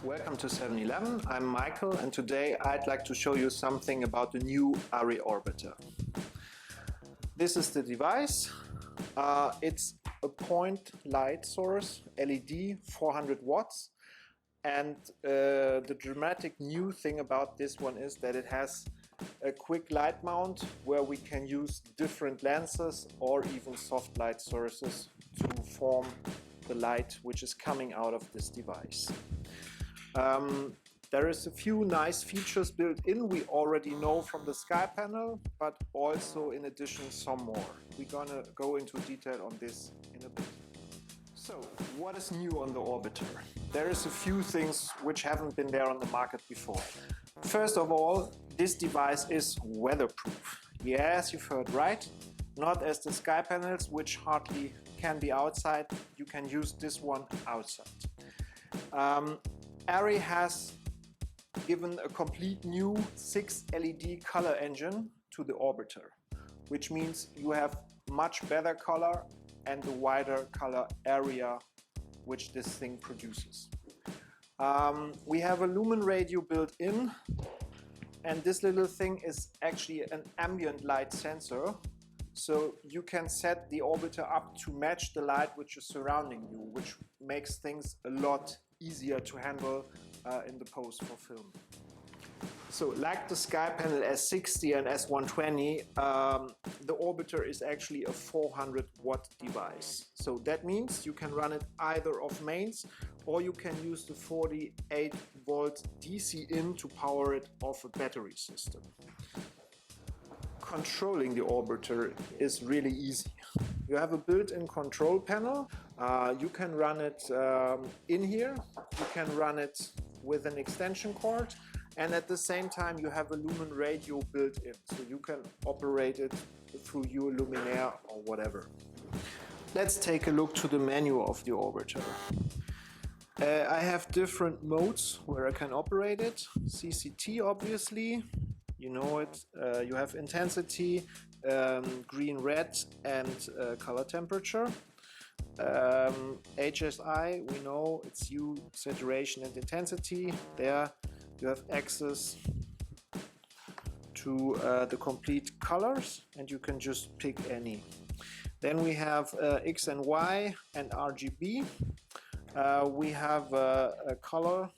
Welcome to 7-Eleven. I'm Michael and today I'd like to show you something about the new Arri Orbiter. This is the device. It's a point light source, LED, 400 watts. And the dramatic new thing about this one is that it has a quick light mount where we can use different lenses or even soft light sources to form the light which is coming out of this device. There is a few nice features built in we already know from the Skypanel, but also in addition some more. We're gonna go into detail on this in a bit. So, what is new on the Orbiter? There is a few things which haven't been there on the market before. First of all, this device is weatherproof. Yes, you've heard right. Not as the Skypanels, which hardly can be outside. You can use this one outside. Arri has given a complete new 6 LED color engine to the Orbiter, which means you have much better color and a wider color area which this thing produces. We have a lumen radio built in, and this little thing is actually an ambient light sensor. So you can set the Orbiter up to match the light which is surrounding you, which makes things a lot easier to handle in the post for film. So like the Skypanel S60 and S120, the Orbiter is actually a 400 watt device. So that means you can run it either off mains or you can use the 48 volt DC in to power it off a battery system. Controlling the Orbiter is really easy. You have a built-in control panel. You can run it in here. You can run it with an extension cord, and at the same time you have a lumen radio built in, so you can operate it through your luminaire or whatever. Let's take a look to the menu of the Orbiter. I have different modes where I can operate it. CCT, obviously. You know it. You have intensity, green, red, and color temperature. HSI, we know it's hue, saturation, and intensity. There you have access to the complete colors, and you can just pick any. Then we have X and Y and RGB. We have a color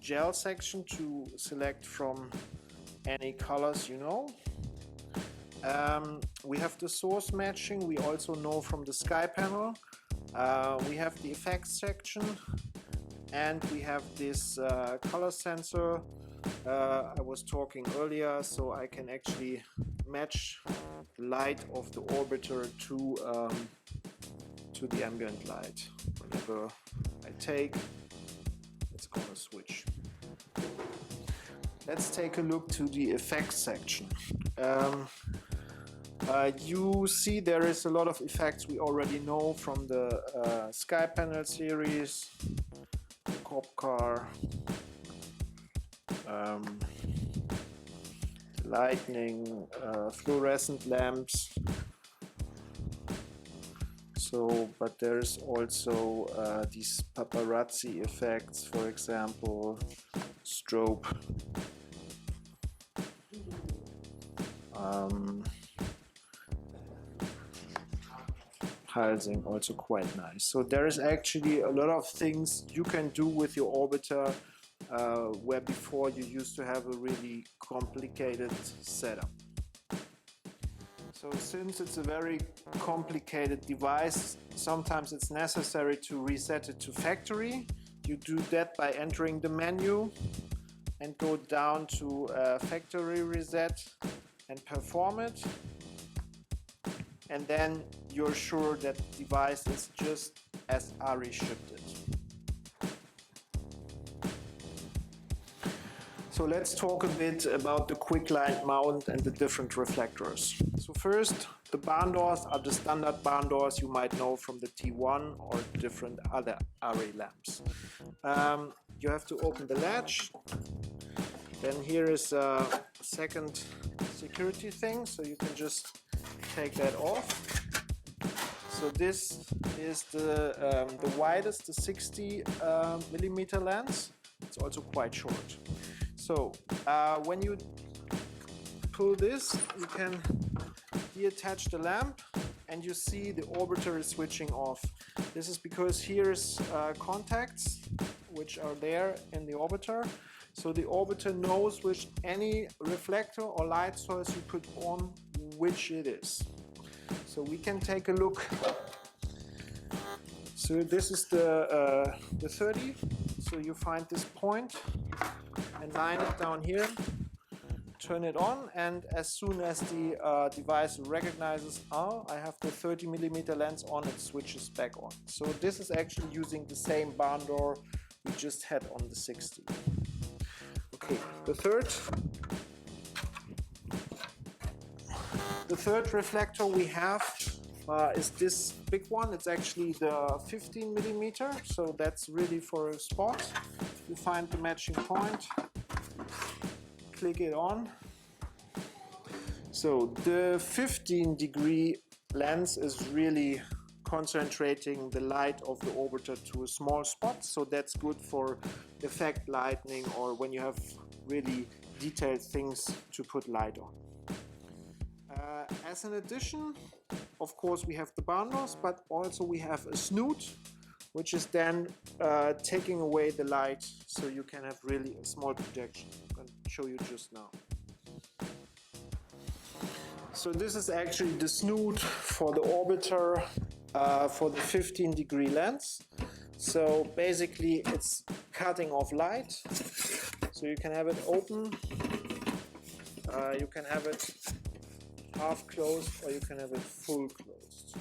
gel section to select from any colors you know. We have the source matching, we also know from the Skypanel. We have the effects section, and we have this color sensor I was talking earlier, so I can actually match the light of the Orbiter to the ambient light. Whenever I take, it's gonna switch. Let's take a look to the effects section. You see there is a lot of effects we already know from the Skypanel series, the cop car, lightning, fluorescent lamps. So, but there's also these paparazzi effects, for example, strobe. Pulsing, also quite nice. So there is actually a lot of things you can do with your Orbiter where before you used to have a really complicated setup. So since it's a very complicated device, sometimes it's necessary to reset it to factory. You do that by entering the menu and go down to factory reset and perform it, and then you're sure that the device is just as Arri shipped it. So let's talk a bit about the quick light mount and the different reflectors. So first, the barn doors are the standard barn doors you might know from the T1 or different other Arri lamps. You have to open the latch. Then here is a second security thing, so you can just take that off. So this is the widest, the 60 millimeter lens. It's also quite short. So when you pull this, you can deattach the lamp and you see the orbiter is switching off. This is because here's contacts which are there in the orbiter. So the orbiter knows which any reflector or light source you put on, which it is. So we can take a look. So this is the 30. So you find this point and line it down here, turn it on, and as soon as the device recognizes, oh, I have the 30mm lens on, it switches back on. So this is actually using the same barn door we just had on the 60. Okay, the third reflector we have is this big one. It's actually the 15mm, so that's really for a spot. You find the matching point, click it on. So the 15-degree lens is really concentrating the light of the orbiter to a small spot, so that's good for effect lighting or when you have really detailed things to put light on. As an addition, of course, we have the barn doors, but also we have a snoot, which is then taking away the light, so you can have really a small projection. I'm going to show you just now. So this is actually the snoot for the orbiter for the 15-degree lens. So basically it's cutting off light. So you can have it open, you can have it half closed, or you can have it full closed.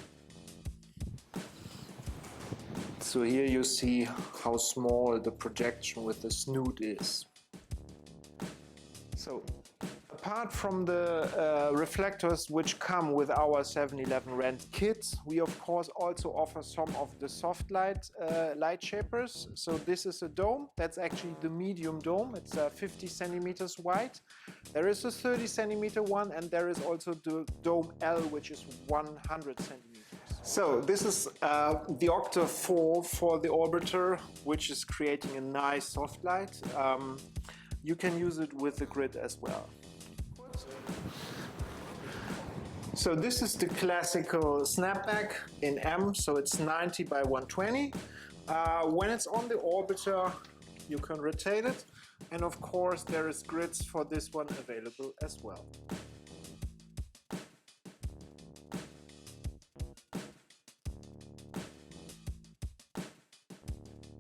So here you see how small the projection with the snoot is. So apart from the reflectors which come with our 711 Rent kit, we of course also offer some of the soft light light shapers. So this is a dome, that's actually the medium dome. It's 50 centimeters wide. There is a 30 centimeter one, and there is also the dome L, which is 100 centimeters. So this is the Octa 4 for the orbiter, which is creating a nice soft light. You can use it with the grid as well. So this is the classical snapback in M, so it's 90 by 120. When it's on the orbiter, you can rotate it, and of course there is grids for this one available as well.